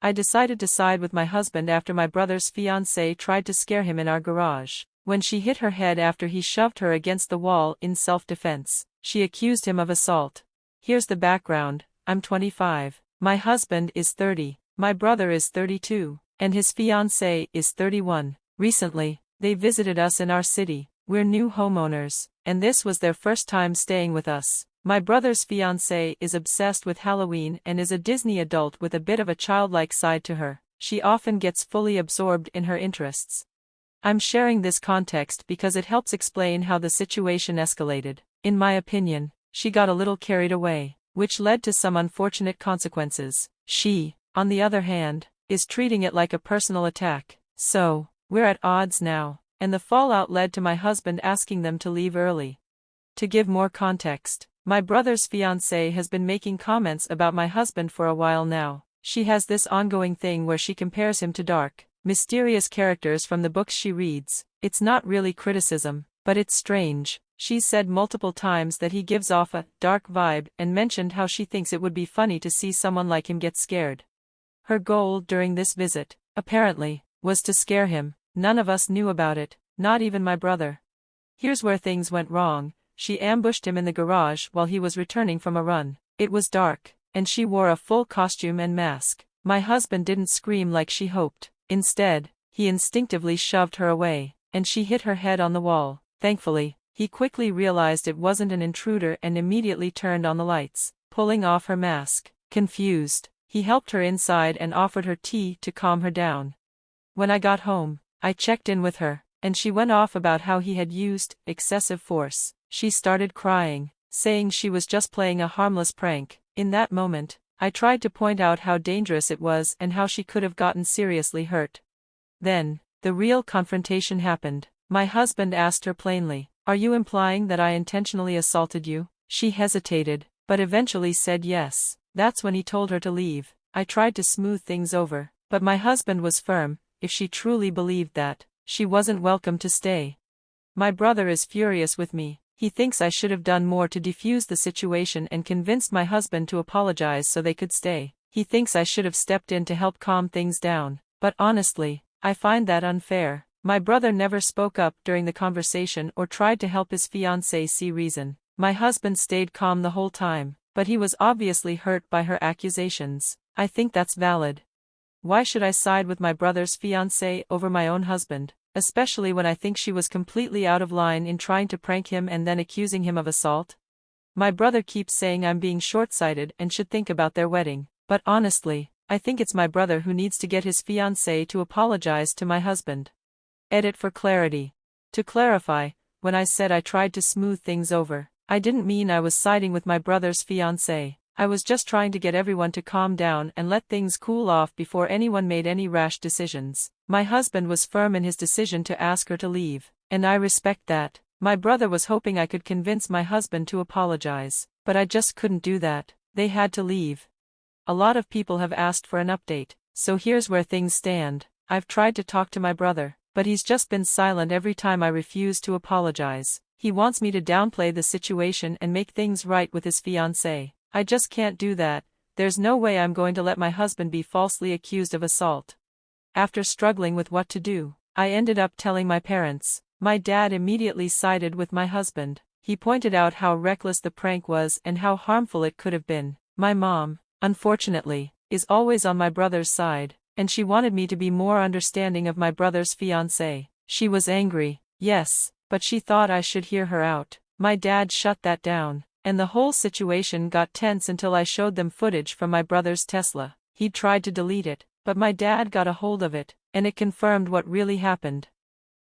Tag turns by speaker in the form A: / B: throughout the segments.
A: I decided to side with my husband after my brother's fiancée tried to scare him in our garage. When she hit her head after he shoved her against the wall in self-defense, she accused him of assault. Here's the background: I'm 25. My husband is 30. My brother is 32. And his fiancée is 31. Recently, they visited us in our city. We're new homeowners, and this was their first time staying with us. My brother's fiancée is obsessed with Halloween and is a Disney adult with a bit of a childlike side to her. She often gets fully absorbed in her interests. I'm sharing this context because it helps explain how the situation escalated. In my opinion, she got a little carried away, which led to some unfortunate consequences. She, on the other hand, is treating it like a personal attack. So, we're at odds now, and the fallout led to my husband asking them to leave early. To give more context, my brother's fiancée has been making comments about my husband for a while now. She has this ongoing thing where she compares him to dark, mysterious characters from the books she reads. It's not really criticism, but it's strange. She's said multiple times that he gives off a dark vibe and mentioned how she thinks it would be funny to see someone like him get scared. Her goal during this visit, apparently, was to scare him. None of us knew about it, not even my brother. Here's where things went wrong. She ambushed him in the garage while he was returning from a run. It was dark, and she wore a full costume and mask. My husband didn't scream like she hoped. Instead, he instinctively shoved her away, and she hit her head on the wall. Thankfully, he quickly realized it wasn't an intruder and immediately turned on the lights, pulling off her mask. Confused, he helped her inside and offered her tea to calm her down. When I got home, I checked in with her, and she went off about how he had used excessive force. She started crying, saying she was just playing a harmless prank. In that moment, I tried to point out how dangerous it was and how she could have gotten seriously hurt. Then, the real confrontation happened. My husband asked her plainly, "Are you implying that I intentionally assaulted you?" She hesitated, but eventually said yes. That's when he told her to leave. I tried to smooth things over, but my husband was firm. If she truly believed that, she wasn't welcome to stay. My brother is furious with me. He thinks I should have done more to defuse the situation and convinced my husband to apologize so they could stay. He thinks I should have stepped in to help calm things down. But honestly, I find that unfair. My brother never spoke up during the conversation or tried to help his fiancée see reason. My husband stayed calm the whole time, but he was obviously hurt by her accusations. I think that's valid. Why should I side with my brother's fiancée over my own husband, especially when I think she was completely out of line in trying to prank him and then accusing him of assault? My brother keeps saying I'm being short-sighted and should think about their wedding, but honestly, I think it's my brother who needs to get his fiancée to apologize to my husband. Edit for clarity. To clarify, when I said I tried to smooth things over, I didn't mean I was siding with my brother's fiancée. I was just trying to get everyone to calm down and let things cool off before anyone made any rash decisions. My husband was firm in his decision to ask her to leave, and I respect that. My brother was hoping I could convince my husband to apologize, but I just couldn't do that. They had to leave. A lot of people have asked for an update, so here's where things stand. I've tried to talk to my brother, but he's just been silent every time I refuse to apologize. He wants me to downplay the situation and make things right with his fiancée. I just can't do that. There's no way I'm going to let my husband be falsely accused of assault. After struggling with what to do, I ended up telling my parents. My dad immediately sided with my husband. He pointed out how reckless the prank was and how harmful it could have been. My mom, unfortunately, is always on my brother's side, and she wanted me to be more understanding of my brother's fiancée. She was angry, yes, but she thought I should hear her out. My dad shut that down, and the whole situation got tense until I showed them footage from my brother's Tesla. He'd tried to delete it, but my dad got a hold of it, and it confirmed what really happened.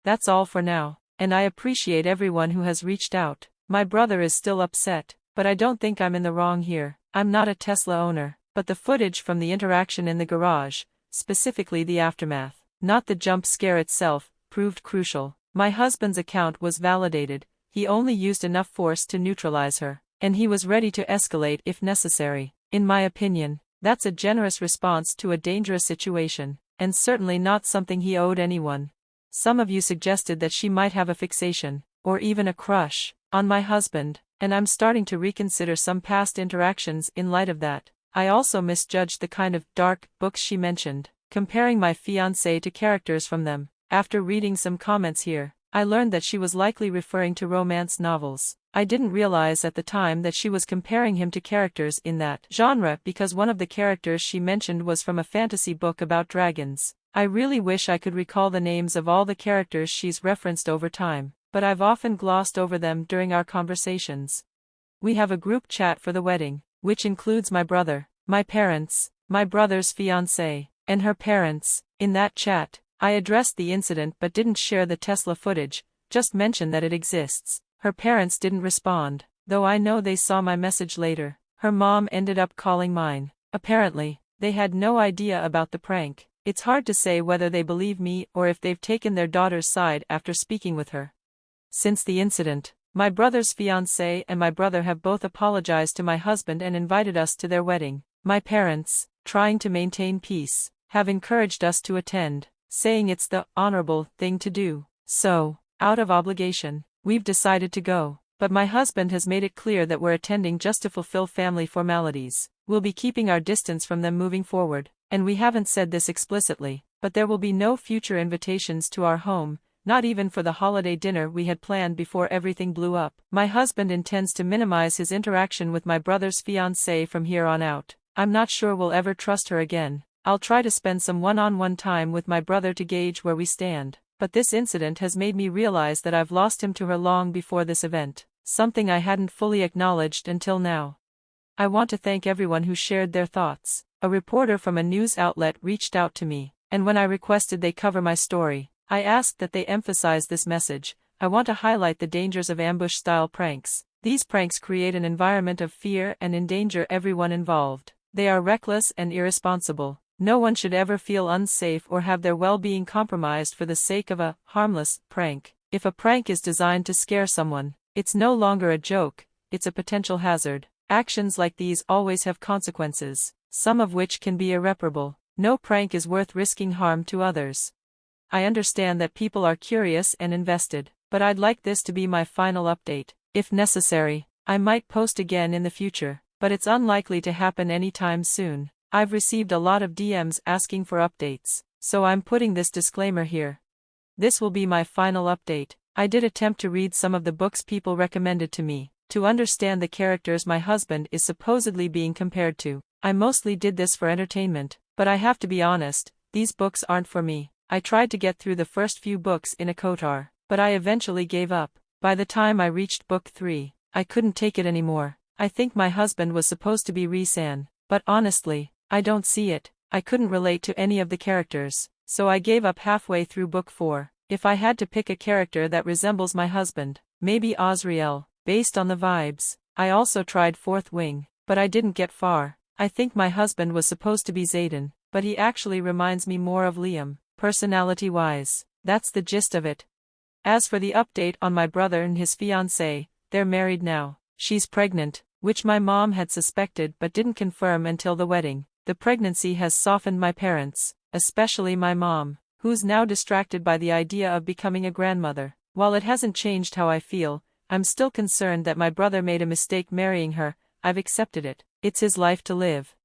A: That's all for now, and I appreciate everyone who has reached out. My brother is still upset, but I don't think I'm in the wrong here. I'm not a Tesla owner, but the footage from the interaction in the garage, specifically the aftermath, not the jump scare itself, proved crucial. My husband's account was validated. He only used enough force to neutralize her, and he was ready to escalate if necessary. In my opinion, that's a generous response to a dangerous situation, and certainly not something he owed anyone. Some of you suggested that she might have a fixation, or even a crush, on my husband, and I'm starting to reconsider some past interactions in light of that. I also misjudged the kind of dark books she mentioned, comparing my fiancé to characters from them. After reading some comments here, I learned that she was likely referring to romance novels. I didn't realize at the time that she was comparing him to characters in that genre because one of the characters she mentioned was from a fantasy book about dragons. I really wish I could recall the names of all the characters she's referenced over time, but I've often glossed over them during our conversations. We have a group chat for the wedding, which includes my brother, my parents, my brother's fiancée, and her parents. In that chat, I addressed the incident but didn't share the Tesla footage, just mentioned that it exists. Her parents didn't respond, though I know they saw my message later. Her mom ended up calling mine. Apparently, they had no idea about the prank. It's hard to say whether they believe me or if they've taken their daughter's side after speaking with her. Since the incident, my brother's fiancée and my brother have both apologized to my husband and invited us to their wedding. My parents, trying to maintain peace, have encouraged us to attend, saying it's the honorable thing to do. So, out of obligation, we've decided to go. But my husband has made it clear that we're attending just to fulfill family formalities. We'll be keeping our distance from them moving forward, and we haven't said this explicitly, but there will be no future invitations to our home, not even for the holiday dinner we had planned before everything blew up. My husband intends to minimize his interaction with my brother's fiancée from here on out. I'm not sure we'll ever trust her again. I'll try to spend some one-on-one time with my brother to gauge where we stand, but this incident has made me realize that I've lost him to her long before this event, something I hadn't fully acknowledged until now. I want to thank everyone who shared their thoughts. A reporter from a news outlet reached out to me, and when I requested they cover my story, I asked that they emphasize this message. I want to highlight the dangers of ambush-style pranks. These pranks create an environment of fear and endanger everyone involved. They are reckless and irresponsible. No one should ever feel unsafe or have their well-being compromised for the sake of a harmless prank. If a prank is designed to scare someone, it's no longer a joke, it's a potential hazard. Actions like these always have consequences, some of which can be irreparable. No prank is worth risking harm to others. I understand that people are curious and invested, but I'd like this to be my final update. If necessary, I might post again in the future, but it's unlikely to happen anytime soon. I've received a lot of DMs asking for updates, so I'm putting this disclaimer here. This will be my final update. I did attempt to read some of the books people recommended to me, to understand the characters my husband is supposedly being compared to. I mostly did this for entertainment, but I have to be honest, these books aren't for me. I tried to get through the first few books in a kotar, but I eventually gave up. By the time I reached book 3, I couldn't take it anymore. I think my husband was supposed to be Risan, but honestly, I don't see it. I couldn't relate to any of the characters, so I gave up halfway through book 4. If I had to pick a character that resembles my husband, maybe Azriel, based on the vibes. I also tried Fourth Wing, but I didn't get far. I think my husband was supposed to be Zayden, but he actually reminds me more of Liam, personality-wise. That's the gist of it. As for the update on my brother and his fiancée, they're married now. She's pregnant, which my mom had suspected but didn't confirm until the wedding. The pregnancy has softened my parents, especially my mom, who's now distracted by the idea of becoming a grandmother. While it hasn't changed how I feel, I'm still concerned that my brother made a mistake marrying her. I've accepted it. It's his life to live.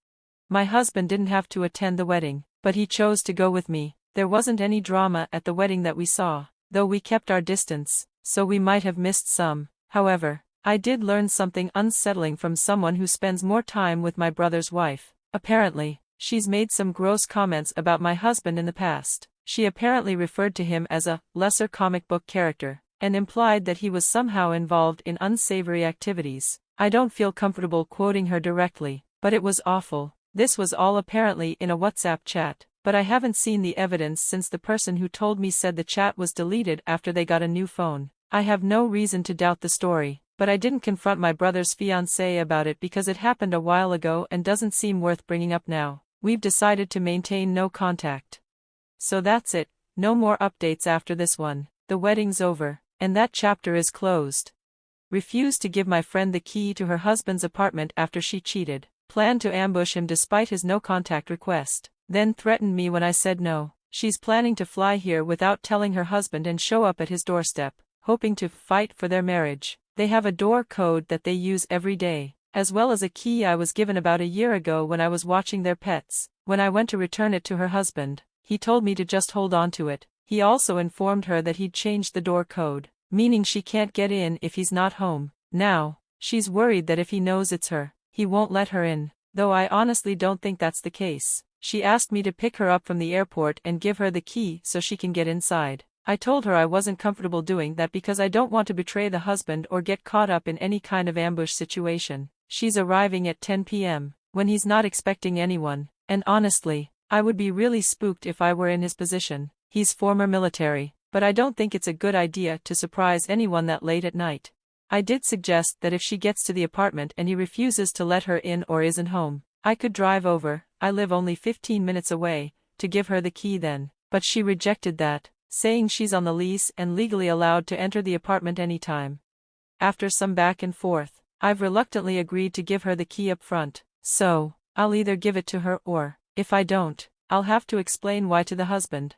A: My husband didn't have to attend the wedding, but he chose to go with me. There wasn't any drama at the wedding that we saw, though we kept our distance, so we might have missed some. However, I did learn something unsettling from someone who spends more time with my brother's wife. Apparently, she's made some gross comments about my husband in the past. She apparently referred to him as a lesser comic book character, and implied that he was somehow involved in unsavory activities. I don't feel comfortable quoting her directly, but it was awful. This was all apparently in a WhatsApp chat, but I haven't seen the evidence since the person who told me said the chat was deleted after they got a new phone. I have no reason to doubt the story, but I didn't confront my brother's fiancée about it because it happened a while ago and doesn't seem worth bringing up now. We've decided to maintain no contact. So that's it, no more updates after this one. The wedding's over, and that chapter is closed. Refused to give my friend the key to her husband's apartment after she cheated. Planned to ambush him despite his no-contact request. Then threatened me when I said no. She's planning to fly here without telling her husband and show up at his doorstep, hoping to fight for their marriage. They have a door code that they use every day. as well as a key I was given about a year ago when I was watching their pets. When I went to return it to her husband, he told me to just hold on to it. He also informed her that he'd changed the door code, meaning she can't get in if he's not home. Now, she's worried that if he knows it's her, he won't let her in, though I honestly don't think that's the case. She asked me to pick her up from the airport and give her the key so she can get inside. I told her I wasn't comfortable doing that because I don't want to betray the husband or get caught up in any kind of ambush situation. She's arriving at 10 p.m., when he's not expecting anyone, and honestly, I would be really spooked if I were in his position. He's former military, but I don't think it's a good idea to surprise anyone that late at night. I did suggest that if she gets to the apartment and he refuses to let her in or isn't home, I could drive over, I live only 15 minutes away, to give her the key then, but she rejected that, saying she's on the lease and legally allowed to enter the apartment anytime. After some back and forth, I've reluctantly agreed to give her the key up front, so, I'll either give it to her or, if I don't, I'll have to explain why to the husband.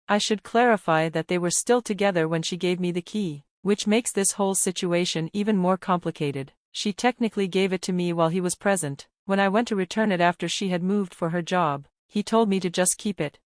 A: I should clarify that they were still together when she gave me the key, which makes this whole situation even more complicated. She technically gave it to me while he was present. When I went to return it after she had moved for her job, he told me to just keep it.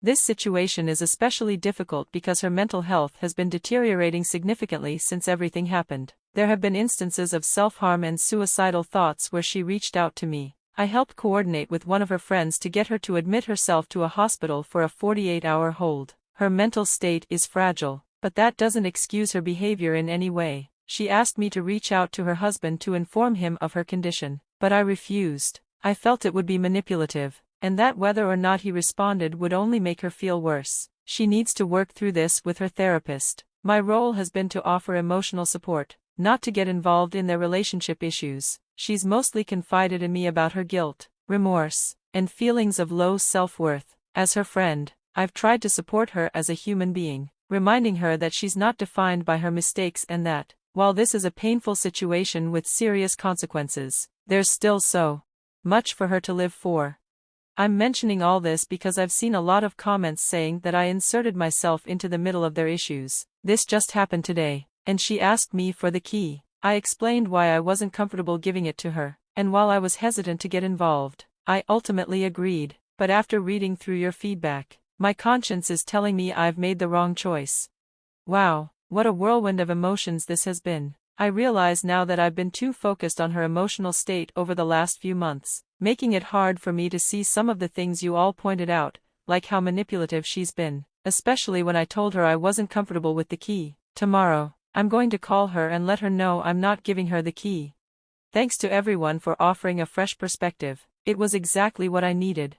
A: This situation is especially difficult because her mental health has been deteriorating significantly since everything happened. There have been instances of self-harm and suicidal thoughts where she reached out to me. I helped coordinate with one of her friends to get her to admit herself to a hospital for a 48-hour hold. Her mental state is fragile, but that doesn't excuse her behavior in any way. She asked me to reach out to her husband to inform him of her condition, but I refused. I felt it would be manipulative, and that whether or not he responded would only make her feel worse. She needs to work through this with her therapist. My role has been to offer emotional support, not to get involved in their relationship issues. She's mostly confided in me about her guilt, remorse, and feelings of low self-worth. As her friend, I've tried to support her as a human being, reminding her that she's not defined by her mistakes and that, while this is a painful situation with serious consequences, there's still so much for her to live for. I'm mentioning all this because I've seen a lot of comments saying that I inserted myself into the middle of their issues. This just happened today, and she asked me for the key. I explained why I wasn't comfortable giving it to her, and while I was hesitant to get involved, I ultimately agreed. But after reading through your feedback, my conscience is telling me I've made the wrong choice. Wow, what a whirlwind of emotions this has been. I realize now that I've been too focused on her emotional state over the last few months, making it hard for me to see some of the things you all pointed out, like how manipulative she's been, especially when I told her I wasn't comfortable with the key. Tomorrow, I'm going to call her and let her know I'm not giving her the key. Thanks to everyone for offering a fresh perspective. It was exactly what I needed.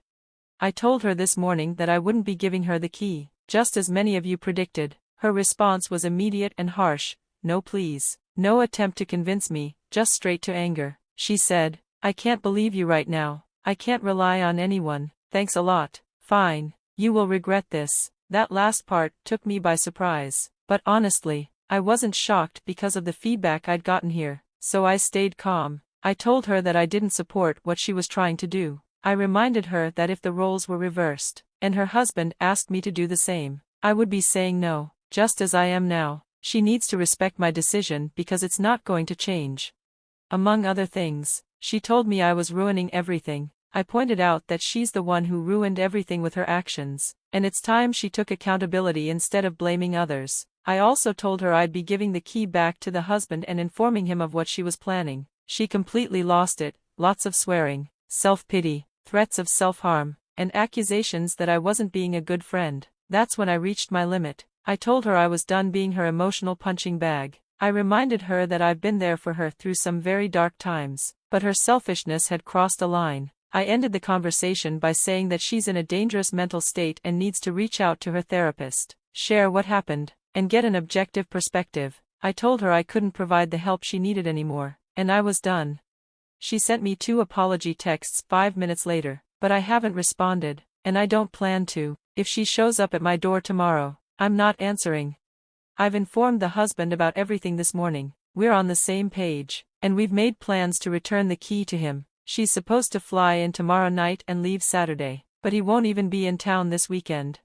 A: I told her this morning that I wouldn't be giving her the key, just as many of you predicted. Her response was immediate and harsh. No please. No attempt to convince me, just straight to anger. She said, I can't believe you right now. I can't rely on anyone. Thanks a lot. Fine. You will regret this. That last part took me by surprise. But honestly, I wasn't shocked because of the feedback I'd gotten here, so I stayed calm. I told her that I didn't support what she was trying to do. I reminded her that if the roles were reversed, and her husband asked me to do the same, I would be saying no, just as I am now. She needs to respect my decision because it's not going to change. Among other things, she told me I was ruining everything. I pointed out that she's the one who ruined everything with her actions, and it's time she took accountability instead of blaming others. I also told her I'd be giving the key back to the husband and informing him of what she was planning. She completely lost it, lots of swearing, self-pity, threats of self-harm, and accusations that I wasn't being a good friend. That's when I reached my limit. I told her I was done being her emotional punching bag. I reminded her that I've been there for her through some very dark times, but her selfishness had crossed a line. I ended the conversation by saying that she's in a dangerous mental state and needs to reach out to her therapist, share what happened, and get an objective perspective. I told her I couldn't provide the help she needed anymore, and I was done. She sent me 2 apology texts 5 minutes later, but I haven't responded, and I don't plan to. If she shows up at my door tomorrow, I'm not answering. I've informed the husband about everything this morning. We're on the same page, and we've made plans to return the key to him. She's supposed to fly in tomorrow night and leave Saturday, but he won't even be in town this weekend.